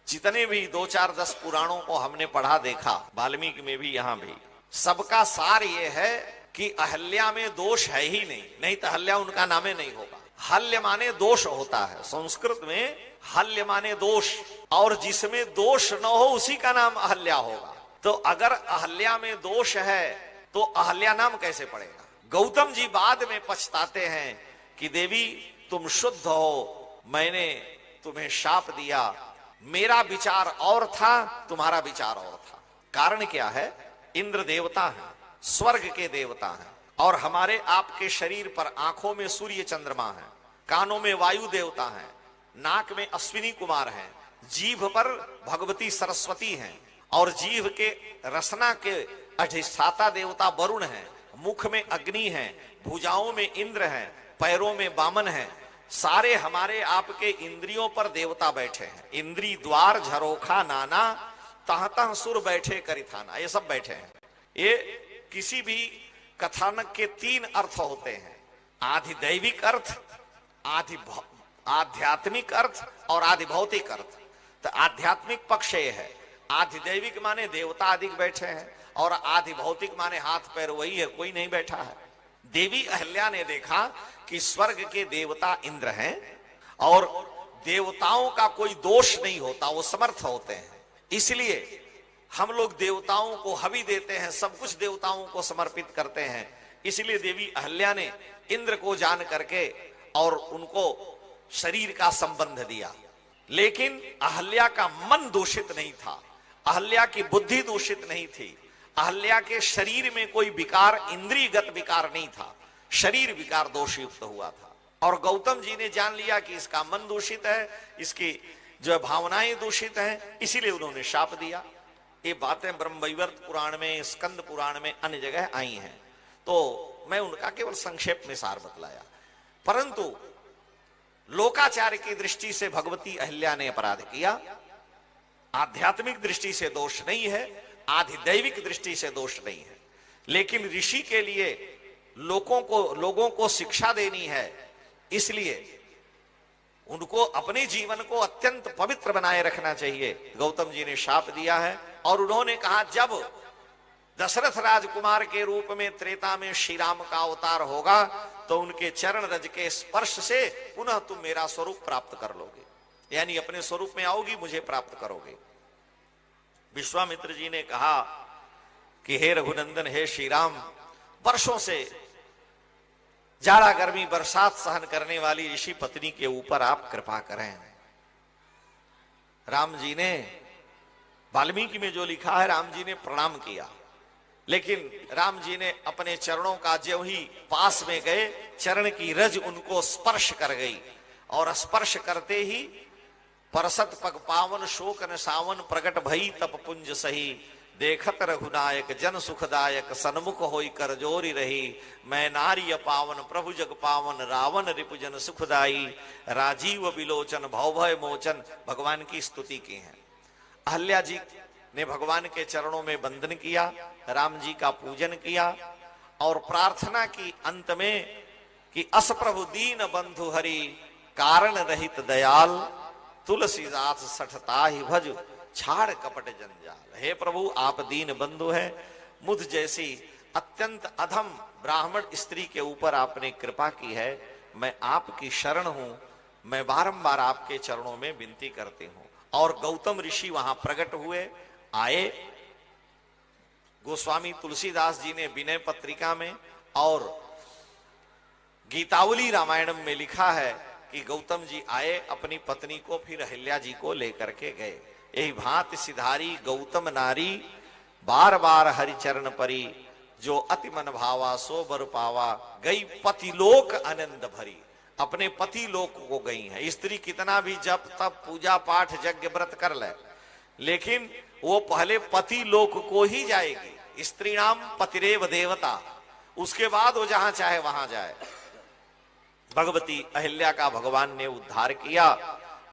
जितने भी 2, 4, 10 पुराणों को हमने पढ़ा देखा, वाल्मीकि में भी यहाँ भी, सबका सार ये है कि अहल्या में दोष है ही नहीं, नहीं तो अहल्या उनका नामे नहीं होगा। हल्य माने दोष होता है, संस्कृत में हल्य माने दोष, और जिसमें दोष न हो उसी का नाम अहल्या होगा। तो अगर अहल्या में दोष है तो अहल्या नाम कैसे पड़ेगा? गौतम जी बाद में पछताते हैं कि देवी तुम शुद्ध हो, मैंने तुम्हें शाप दिया, मेरा विचार और था, तुम्हारा विचार और था। कारण क्या है? इंद्र देवता है, स्वर्ग के देवता हैं, और हमारे आपके शरीर पर आंखों में सूर्य चंद्रमा है, कानों में वायु देवता है, नाक में अश्विनी कुमार हैं, जीभ पर भगवती सरस्वती हैं, और जीभ के रसना के अधिष्ठाता देवता वरुण हैं, मुख में अग्नि है, भुजाओं में इंद्र है, पैरों में वामन है। सारे हमारे आपके इंद्रियों पर देवता बैठे हैं। इंद्री द्वार झरोखा नाना, तह तह सुर बैठे करिथाना, ये सब बैठे हैं। ये किसी भी कथानक के 3 अर्थ होते हैं, आधि दैविक अर्थ, आधि आध्यात्मिक अर्थ और आधि भौतिक अर्थ। तो आध्यात्मिक पक्ष ये है, आधि दैविक माने देवता अधिक बैठे हैं, और आधि भौतिक माने हाथ पैर वही है, कोई नहीं बैठा है। देवी अहल्या ने देखा कि स्वर्ग के देवता इंद्र हैं और देवताओं का कोई दोष नहीं होता, वो समर्थ होते हैं, इसलिए हम लोग देवताओं को हवि देते हैं, सब कुछ देवताओं को समर्पित करते हैं। इसलिए देवी अहल्या ने इंद्र को जान करके और उनको शरीर का संबंध दिया। लेकिन अहल्या का मन दूषित नहीं था, अहल्या की बुद्धि दूषित नहीं थी, अहल्या के शरीर में कोई विकार, इंद्रियगत विकार नहीं था, शरीर विकार दोष युक्त हुआ था। और गौतम जी ने जान लिया कि इसका मन दूषित है, इसकी जो भावनाएं दूषित हैं, इसीलिए उन्होंने शाप दिया। ये बातें ब्रह्मवैवर्त पुराण में, स्कंद पुराण में अन्य जगह आई हैं, तो मैं उनका केवल संक्षेप में सार बतलाया। परंतु लोकाचार की दृष्टि से भगवती अहल्या ने अपराध किया, आध्यात्मिक दृष्टि से दोष नहीं है, आधिदैविक दृष्टि से दोष नहीं है। लेकिन ऋषि के लिए लोगों को शिक्षा देनी है, इसलिए उनको अपने जीवन को अत्यंत पवित्र बनाए रखना चाहिए। गौतम जी ने शाप दिया है, और उन्होंने कहा जब दशरथ राजकुमार के रूप में त्रेता में श्री राम का अवतार होगा तो उनके चरण रज के स्पर्श से पुनः तुम मेरा स्वरूप प्राप्त कर लोगे, यानी अपने स्वरूप में आओगी, मुझे प्राप्त करोगे। विश्वामित्र जी ने कहा कि हे रघुनंदन, हे श्री राम, वर्षों से जाड़ा गर्मी बरसात सहन करने वाली ऋषि पत्नी के ऊपर आप कृपा करें। राम जी ने वाल्मीकि में जो लिखा है, राम जी ने प्रणाम किया, लेकिन राम जी ने अपने चरणों का ज्यों ही पास में गए, चरण की रज उनको स्पर्श कर गई, और स्पर्श करते ही परसत पग पावन शोक न सावन प्रगट भई तप पुंज सही, देखत रघुनायक जन सुखदायक सन्मुख होई कर जोरी रही, मैं नारी पावन प्रभु जग पावन रावण रिपुजन सुखदाई, राजीव विलोचन भवभय मोचन। भगवान की स्तुति की है। अहल्या जी ने भगवान के चरणों में वंदन किया, राम जी का पूजन किया, और प्रार्थना की अंत में कि अस प्रभु दीन बंधु हरि, कारण रहित दयाल, तुलसीदास सठता ही भज, छाड़ कपट जंजाल। हे प्रभु, आप दीन बंधु हैं, मुझ जैसी अत्यंत अधम ब्राह्मण स्त्री के ऊपर आपने कृपा की है, मैं आपकी शरण हूं, मैं बारंबार आपके चरणों में विनती करती हूं। और गौतम ऋषि वहां प्रकट हुए, आए। गोस्वामी तुलसीदास जी ने विनय पत्रिका में और गीतावली रामायणम में लिखा है कि गौतम जी आए, अपनी पत्नी को फिर अहिल्या जी को लेकर के गए। यही भांति सिधारी गौतम नारी, बार बार हरि चरण परी, जो अति मन भावा सो बर पावा, गई पतिलोक आनंद भरी। अपने पति लोक को गई है। स्त्री कितना भी जप तप पूजा पाठ यज्ञ व्रत कर ले, लेकिन वो पहले पति लोक को ही जाएगी। स्त्री नाम पतिरेव देवता, उसके बाद वो जहां चाहे वहां जाए। भगवती अहिल्या का भगवान ने उद्धार किया।